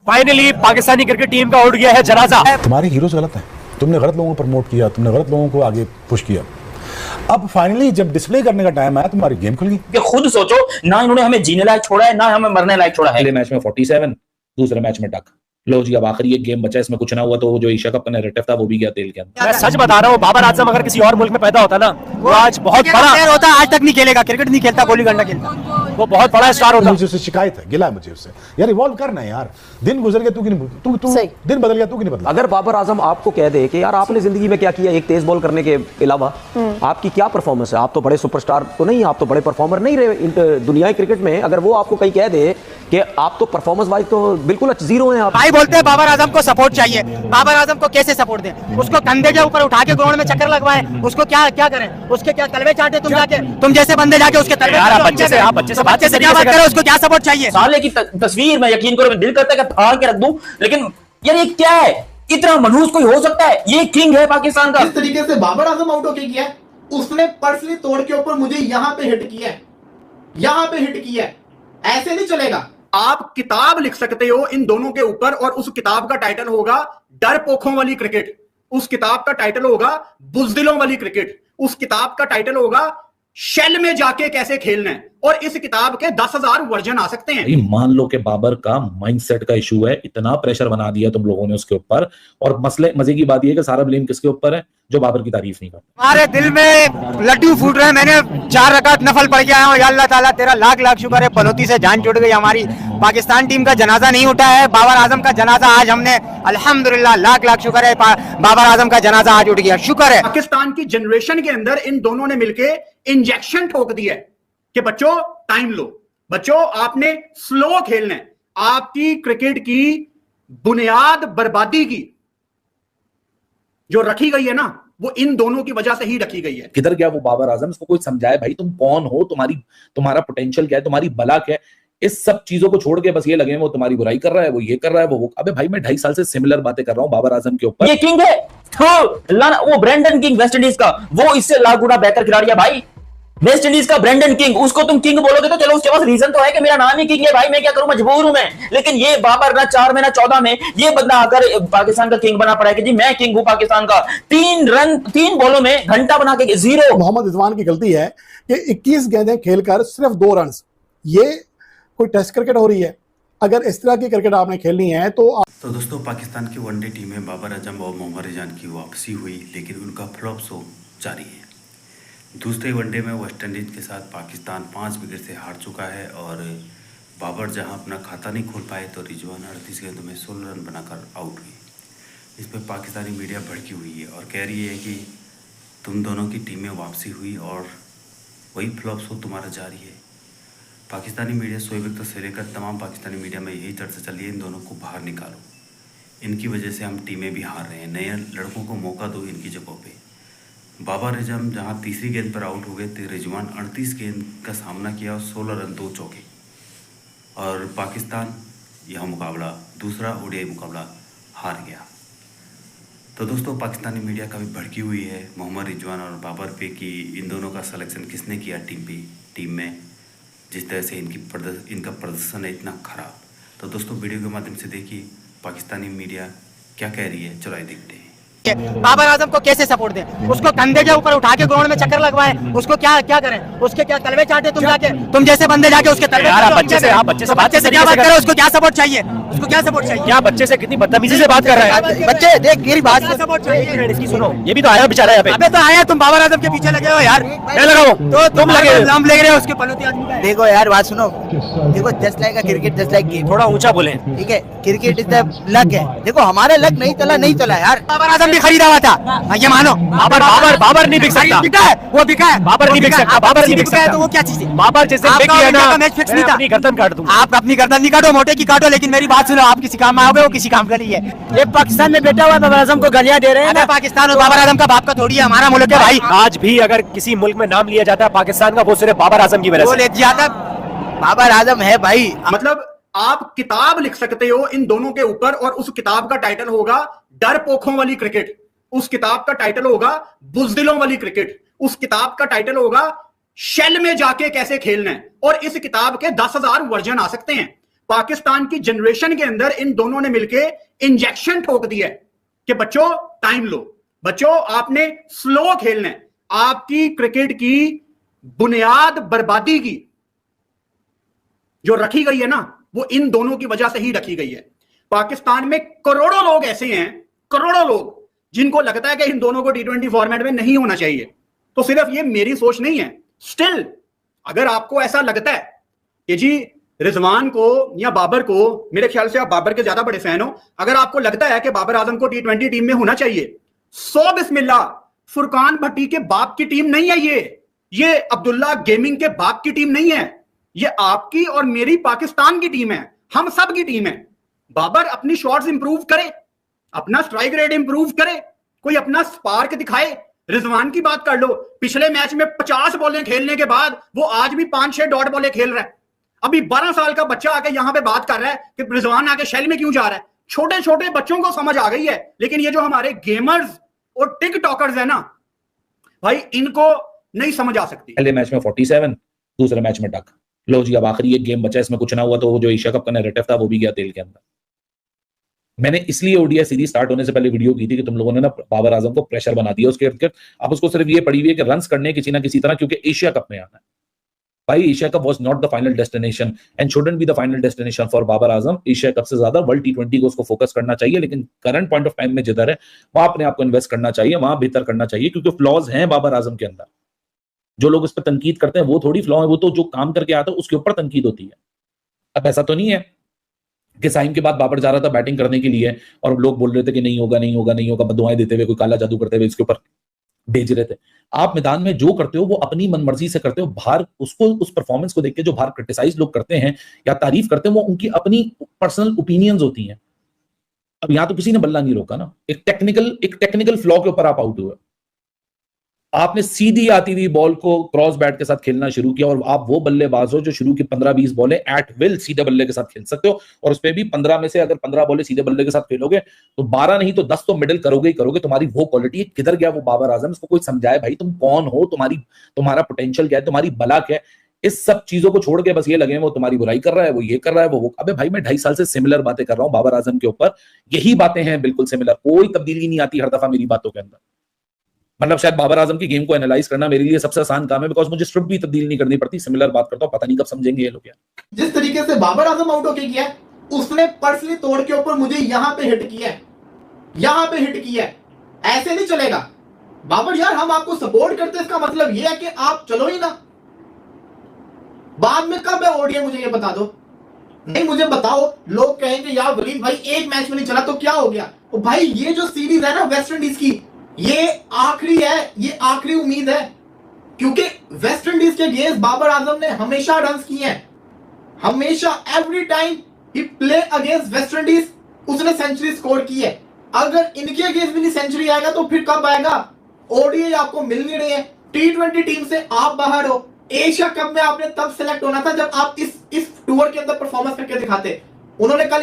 Finally Pakistani cricket team का उड़ गया है जनाजा। तुम्हारे हीरोज गलत हैं, तुमने गलत लोगों को प्रमोट किया, तुमने गलत लोगों को आगे पुश किया। अब फाइनली जब डिस्प्ले करने का टाइम आया तुम्हारी गेम खुल गई। खुद सोचो ना, इन्होंने हमें जीने लायक छोड़ा है ना हमें मरने लायक छोड़ा है। पहले मैच में 47, दूसरे मैच में टक। लो जी, अब आखिरी एक गेम बचा, इसमें कुछ ना हुआ तो जो एशिया कप का नैरेटिव था वो भी गया तेल के अंदर। मैं सच बता रहा हूँ, बाबर आजम अगर किसी और मुल्क में पैदा होता ना, वो आज बहुत बड़ा प्लेयर होता। आज तक नहीं खेलेगा, क्रिकेट नहीं खेलता, गोली डंडा खेलता, वो बहुत बड़ा स्टार होता। मुझे उससे शिकायत है, गिला है मुझे उससे। यार इवॉल्व करना है यार, दिन गुजर गया तू दिन बदल गया, तू क्यों नहीं बदला? अगर बाबर आजम आपको कह दे कि यार आपने जिंदगी में क्या किया एक तेज बॉल करने के अलावा, आपकी क्या परफॉर्मेंस है, आप तो बड़े सुपरस्टार तो नहीं, आप तो बड़े परफॉर्मर नहीं रहे दुनिया क्रिकेट में, अगर वो आपको कहीं कह दे कि आप तो परफॉर्मेंस वाइज तो बिल्कुल जीरो हैं आप। भाई बोलते हैं बाबर आजम को सपोर्ट चाहिए, बाबर आजम को कैसे सपोर्ट दें? उसको कंधे के ऊपर उठा के ग्राउंड में चक्कर लगवाएं, उसको क्या क्या करें? उसके क्या तलवे चाटे तुम जाके, तुम जैसे बंदे जाके उसके तलवे। यार बच्चे से क्या बात करें? उसको क्या सपोर्ट चाहिए? साले की तस्वीर में यकीन करो दिल करता है कि फाड़ के रख दूं, लेकिन यार ये क्या है? इतना मनहूस कोई हो सकता है? ये किंग है पाकिस्तान का। इस तरीके से बाबर आजम आउट होके किया, उसने पर्सनली तोड़ के ऊपर मुझे यहां पे हिट किया है, यहां पे हिट किया है। ऐसे नहीं चलेगा। आप किताब लिख सकते हो इन दोनों के ऊपर और उस किताब का टाइटल होगा डरपोखों वाली क्रिकेट, उस किताब का टाइटल होगा बुज़दिलों वाली क्रिकेट, उस किताब का टाइटल होगा शेल में जाके कैसे खेलना है, और इस किताब के 10,000 वर्जन आ सकते हैं। मान लो कि बाबर का माइंडसेट का इशू है, इतना प्रेशर बना दिया तुम लोगों ने उसके ऊपर, और मजे की बात यह है कि सारा ब्लेम किसके ऊपर है? जो बाबर की तारीफ नहीं करता। हमारे दिल में लड्डू फूट रहे हैं। मैंने 4 रकात नफल पढ़ के आया हूँ। या अल्लाह ताला तेरा लाख लाख शुक्र है, पनौती से जान छूट गई हमारी। पाकिस्तान टीम का जनाजा नहीं उठा है, बाबर आजम का जनाजा आज हमने अल्हम्दुलिल्लाह लाख लाख शुक्र है, बाबर आजम का जनाजा आज उठ गया, शुक्र है। पाकिस्तान की जनरेशन के अंदर इन दोनों ने मिलकर इंजेक्शन ठोक दिया है कि बच्चों टाइम लो, बच्चों आपने स्लो खेलना है। आपकी क्रिकेट की बुनियाद बर्बादी की जो रखी गई है ना, वो इन दोनों की वजह से ही रखी गई है। किधर गया वो बाबर आजम? इसको कोई समझाए भाई, तुम कौन हो, तुम्हारा पोटेंशियल क्या है, तुम्हारी बला क्या है? इस सब चीजों को छोड़ के बस ये लगे वो तुम्हारी बुराई कर रहा है, वो ये कर रहा है, वो। अबे भाई मैं 2.5 साल से सिमिलर बातें कर रहा हूँ बाबर आजम के ऊपर। ये किंग है वो ब्रेंडन किंग वेस्ट इंडीज का, वो इससे लाख गुना बेहतर खिलाड़ी है भाई। वेस्ट इंडीज का ब्रेंडन किंग, उसको तुम किंग बोलोगे तो चलो, उसके पास रीजन तो है कि मेरा नाम ही किंग है भाई, मैं क्या करूं, मजबूर हूं मैं। लेकिन ये बाबर ना 4 में ना 14 में ये बंदा आकर पाकिस्तान का किंग बना पड़ा है कि जी मैं किंग हूं पाकिस्तान का। 3 बॉलों में घंटा बना के 0। मोहम्मद रिजवान की गलती है कि 21 गेंदें खेलकर सिर्फ 2 रन। ये कोई टेस्ट क्रिकेट हो रही है? अगर इस तरह की क्रिकेट आपने खेलनी है तो दोस्तों, पाकिस्तान की वनडे टीम में बाबर आजम और मोहम्मद रिजवान की वापसी हुई, लेकिन उनका फ्लॉप शो जारी है। दूसरे वनडे में वेस्ट इंडीज के साथ पाकिस्तान 5 विकेट से हार चुका है, और बाबर जहां अपना खाता नहीं खोल पाए तो रिजवान 38 गेंदों में 16 रन बनाकर आउट हुई। इस पर पाकिस्तानी मीडिया भड़की हुई है और कह रही है कि तुम दोनों की टीम में वापसी हुई और वही फ्लॉप शो तुम्हारा जारी है। पाकिस्तानी मीडिया शोएब अख्तर से लेकर तमाम पाकिस्तानी मीडिया में यही चर्चा चल रही है, इन दोनों को बाहर निकालो, इनकी वजह से हम टीमें भी हार रहे हैं, नए लड़कों को मौका दो इनकी जगहों पे। बाबर आजम जहां तीसरी गेंद पर आउट हो गए थे, रिजवान 38 गेंद का सामना किया और 16 रन 2 चौके, और पाकिस्तान यह मुकाबला दूसरा ओडीआई मुकाबला हार गया। तो दोस्तों, पाकिस्तानी मीडिया काफ़ी भड़की हुई है मोहम्मद रिजवान और बाबर पे कि इन दोनों का सिलेक्शन किसने किया टीम में, जिस तरह से इनका प्रदर्शन है इतना खराब। तो दोस्तों, वीडियो के माध्यम से देखिए पाकिस्तानी मीडिया क्या कह रही है, चलो देखते हैं। बाबर आजम को कैसे सपोर्ट दें? उसको कंधे के ऊपर उठा के ग्राउंड में चक्कर लगवाएं, उसको क्या क्या करें? उसके क्या तलवे चाटे तुम जाके, तुम जैसे बंदे जाके उसके तलवे। यार बच्चे से क्या बात करें? उसको क्या सपोर्ट चाहिए? उसको क्या सपोर्ट चाहिए? क्या बच्चे से कितनी बदतमीजी से बात कर रहे हैं? बच्चे देख मेरी बात सपोर्ट चाहिए, इसकी सुनो। ये भी तो आया बेचारा यहाँ पे। अबे तो आया, तुम बाबर आजम के पीछे लगे हो यार। मैं लगा हूँ तो तुम लगे रहे हो उसके पनौती आदमी। देखो यार बात सुनो, देखो जस्ट लाइक अ क्रिकेट, जस्ट लाइक गेम। थोड़ा ऊंचा बोले, ठीक है? क्रिकेट इज द लक है। देखो हमारे लक नहीं चला यार। बाबर आजम भी खरीदा हुआ था, ये मानो। बाबर नहीं बिक सकता, बिका है, वो बिका है। बाबर नहीं बिक सकता, बाबर नहीं बिक सकता। तो वो क्या चीज है? बाबर जैसे बिक गया ना, मैच फिक्स नहीं था। अपनी गर्दन काट दूं। आप अपनी गर्दन नहीं काटो, मोटे की काटो, लेकिन मेरी बात सुनो, आप किसी काम में आओगे, वो किसी काम का नहीं है। ये पाकिस्तान में बैठा हुआ बाबर आजम को गालियां दे रहे हैं। पाकिस्तान और बाबर आजम का बाप का थोड़ी है, हमारा मुल्क है भाई। आज भी अगर किसी मुल्क में नाम लिया जाता है पाकिस्तान का, वो सिर्फ बाबर आजम की वजह से। ले जाता बाबर आजम है भाई। मतलब आप किताब लिख सकते हो इन दोनों के ऊपर और उस किताब का टाइटल होगा डरपोखों वाली क्रिकेट, उस किताब का टाइटल होगा बुज़दिलों वाली क्रिकेट, उस किताब का टाइटल होगा शेल में जाके कैसे खेलना है, और इस किताब के 10,000 वर्जन आ सकते हैं। पाकिस्तान की जनरेशन के अंदर इन दोनों ने मिलके इंजेक्शन ठोक दिया है कि बच्चों टाइम लो, बच्चों आपने स्लो खेलना है। आपकी क्रिकेट की बुनियाद बर्बादी की जो रखी गई है ना, वो इन दोनों की वजह से ही रखी गई है। पाकिस्तान में करोड़ों लोग ऐसे हैं, करोड़ों लोग, जिनको लगता है कि इन दोनों को T20 फॉर्मेट में नहीं होना चाहिए। तो सिर्फ ये मेरी सोच नहीं है। स्टिल अगर आपको ऐसा लगता है कि जी रिजवान को या बाबर को, मेरे ख्याल से आप बाबर के ज्यादा बड़े फैन हो, अगर आपको लगता है कि बाबर आजम को T20 टीम में होना चाहिए, सो बिस्मिल्लाह, फुरकान भट्टी के बाप की टीम नहीं है ये अब्दुल्ला गेमिंग के बाप की टीम नहीं है, ये आपकी और मेरी पाकिस्तान की टीम है, हम सब की टीम है। बाबर अपनी शॉट्स इंप्रूव करे, अपना स्ट्राइक रेट इंप्रूव करे, कोई अपना स्पार्क दिखाए। रिजवान की बात कर लो, पिछले मैच में 50 बॉलें खेलने के बाद वो आज भी 5-6 डॉट बॉलें खेल रहा है। अभी 12 साल का बच्चा आके यहां पे बात कर रहा है कि रिजवान आके शेल में क्यों जा रहा है। छोटे छोटे बच्चों को समझ आ गई है, लेकिन ये जो हमारे गेमर्स और टिकटॉकर्स है ना भाई, इनको नहीं समझ आ सकती। पहले मैच में 47, दूसरे मैच में डक। लो जी, अब आखिरी एक गेम बचा, इसमें कुछ ना हुआ तो वो जो एशिया कप का नैरेटिव था वो भी गया तेल के अंदर। मैंने इसलिए ओडीआई सीरीज स्टार्ट होने से पहले वीडियो की थी कि तुम लोगों ने ना बाबर आजम को प्रेशर बना दिया उसके इर्द। अब उसको सिर्फ ये पड़ी हुई है कि रन्स करने किसी ना किसी तरह, क्योंकि एशिया कप में आना है भाई। Asia cup was not the final destination and shouldn't be the final destination for Babar Azam. Asia cup से ज्यादा वर्ल्ड T20 को उसको फोकस करना चाहिए, लेकिन करंट पॉइंट ऑफ टाइम में जिधर है वहां अपने आप को इन्वेस्ट करना चाहिए, वहां बेहतर करना चाहिए, क्योंकि फ्लॉज हैं बाबर आजम के अंदर। जो लोग उस पर तनकीद करते हैं वो थोड़ी फ्लॉ है, वो तो जो काम करके आता है उसके ऊपर तनकीद होती है। अब ऐसा तो नहीं है कि साइम के बाद बाबर जा रहा था बैटिंग करने के लिए और लोग बोल रहे थे कि नहीं होगा नहीं होगा नहीं होगा, बददुआएं देते हुए, कोई काला जादू करते हुए इसके ऊपर भेज रहे थे। आप मैदान में जो करते हो वो अपनी मनमर्जी से करते हो। बाहर उसको, उस परफॉर्मेंस को देख के जो बाहर क्रिटिसाइज लोग करते हैं या तारीफ करते हैं, वो उनकी अपनी पर्सनल ओपिनियंस होती हैं। अब यहां तो किसी ने बल्ला नहीं रोका ना, एक टेक्निकल फ्लॉ के ऊपर आप आउट हुए। आपने सीधी आती हुई बॉल को क्रॉस बैट के साथ खेलना शुरू किया, और आप वो बल्लेबाज हो जो शुरू की 15-20 बॉलें एट विल सीधे बल्ले के साथ खेल सकते हो, और उसपे भी 15 में से अगर 15 बॉलें सीधे बल्ले के साथ खेलोगे तो 12 नहीं तो 10 तो मिडिल करोगे ही करोगे। तुम्हारी वो क्वालिटी किधर गया वो बाबर आजम? इसको कोई समझाए भाई, तुम कौन हो, तुम्हारा पोटेंशियल क्या है, तुम्हारी बला क्या है। इस सब चीजों को छोड़ के बस ये लगे वो तुम्हारी बुराई कर रहा है, वो ये कर रहा है, वो। अबे भाई, मैं 2.5 साल से सिमिलर बातें कर रहा हूं बाबर आजम के ऊपर, यही बातें हैं बिल्कुल सिमिलर, कोई तब्दीली नहीं आती हर दफा मेरी बातों के अंदर। मतलब शायद बाबर आजम की गेम को एनालाइज करना मेरे लिए सबसे आसान काम है, बिकॉज मुझे स्क्रिप्ट भी तब्दील नहीं करनी पड़ती, सिमिलर बात करता हूं। पता नहीं कब समझेंगे ये लोग यार। जिस तरीके से बाबर आजम आउट होके किया है, उसने पर्सनली तोड़ के ऊपर मुझे यहां पे हिट किया है, यहां पे हिट किया है। ऐसे नहीं चलेगा बाबर यार, हम आपको सपोर्ट करते हैं, इसका मतलब ये है कि आप चलो ही ना। बाद में कब है ओडीआई, मुझे ये बता दो। नहीं मुझे बताओ, लोग कहेंगे यार वलीद भाई एक मैच में नहीं चला तो क्या हो गया। तो भाई ये जो सीरीज है ना वेस्ट इंडीज की, ये आखिरी है, ये आखिरी उम्मीद है, क्योंकि वेस्ट इंडीज के अगेंस्ट बाबर आजम ने हमेशा रन्स किए हैं, हमेशा, एवरी टाइम ही प्ले अगेंस्ट वेस्ट इंडीज उसने सेंचुरी स्कोर की है। अगर इनके अगेंस्ट भी नहीं सेंचुरी आएगा तो फिर कब आएगा? ओडीआई आपको मिल नहीं रही है, T20 टीम से आप बाहर हो। एशिया कप में आपने तब सेलेक्ट होना था जब आप इस टूर के अंदर परफॉर्मेंस करके दिखाते। उन्होंने कल